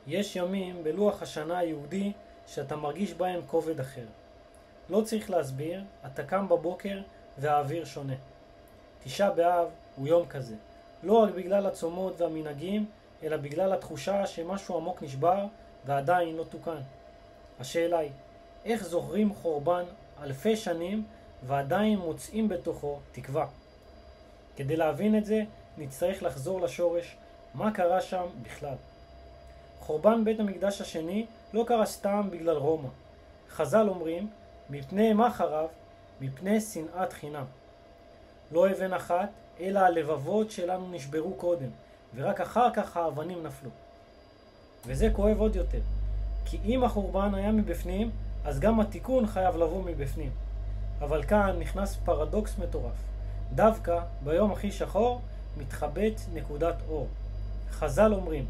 יש ימים בלוח השנה היהודי שאתה מרגיש בהם כובד אחר. לא צריך להסביר, אתה קם בבוקר והאוויר שונה. תשעה באב הוא יום כזה, לא רק בגלל הצומות והמנהגים, אלא בגלל התחושה שמשהו עמוק נשבר ועדיין לא תוקן. השאלה היא, איך זוכרים חורבן אלפי שנים ועדיין מוצאים בתוכו תקווה? כדי להבין את זה נצטרך לחזור לשורש, מה קרה שם בכלל. חורבן בית המקדש השני לא קרה סתם בגלל רומא. חז"ל אומרים, מפני מה חרב? מפני שנאת חינם. לא אבן אחת, אלא הלבבות שלנו נשברו קודם, ורק אחר כך האבנים נפלו. וזה כואב עוד יותר, כי אם החורבן היה מבפנים, אז גם התיקון חייב לבוא מבפנים. אבל כאן נכנס פרדוקס מטורף. דווקא ביום הכי שחור מתחבאת נקודת אור. חז"ל אומרים,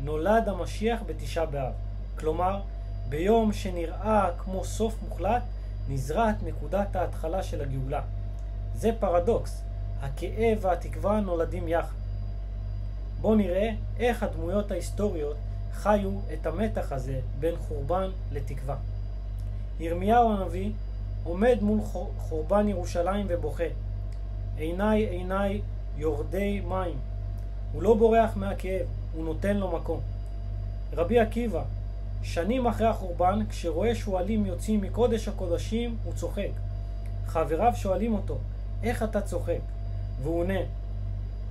נולד המשיח בתשעה באב. כלומר, ביום שנראה כמו סוף מוחלט, נזרעת נקודת ההתחלה של הגאולה. זה פרדוקס. הכאב והתקווה נולדים יחד. בואו נראה איך הדמויות ההיסטוריות חיו את המתח הזה בין חורבן לתקווה. ירמיהו הנביא עומד מול חורבן ירושלים ובוכה. עיניי עיניי יורדי מים. הוא לא בורח מהכאב, הוא נותן לו מקום. רבי עקיבא, שנים אחרי החורבן, כשרואה שועלים יוצאים מקודש הקודשים, הוא צוחק. חבריו שואלים אותו, איך אתה צוחק? והוא עונה,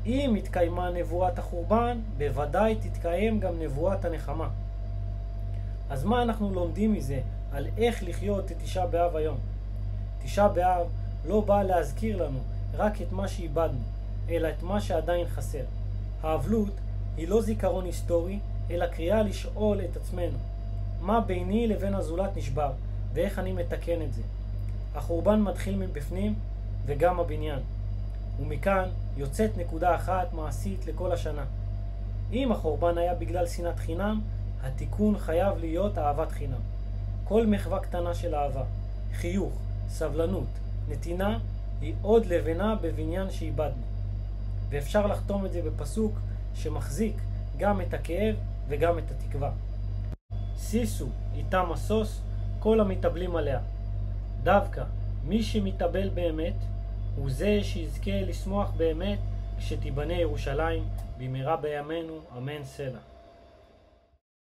אם התקיימה נבואת החורבן, בוודאי תתקיים גם נבואת הנחמה. אז מה אנחנו לומדים מזה על איך לחיות את תשעה באב היום? תשעה באב לא בא להזכיר לנו רק את מה שאיבדנו, אלא את מה שעדיין חסר. האבלות היא לא זיכרון היסטורי, אלא קריאה לשאול את עצמנו, מה ביני לבין הזולת נשבר, ואיך אני מתקן את זה. החורבן מתחיל מבפנים וגם הבניין. ומכאן יוצאת נקודה אחת מעשית לכל השנה. אם החורבן היה בגלל שנאת חינם, התיקון חייב להיות אהבת חינם. כל מחווה קטנה של אהבה, חיוך, סבלנות, נתינה, היא עוד לבנה בבניין שאיבדנו. ואפשר לחתום את זה בפסוק שמחזיק גם את הכאב וגם את התקווה. סיסו איתה מסוס כל המתאבלים עליה. דווקא מי שמתאבל באמת הוא זה שיזכה לשמוח באמת כשתיבנה ירושלים במהרה בימינו, אמן סלע.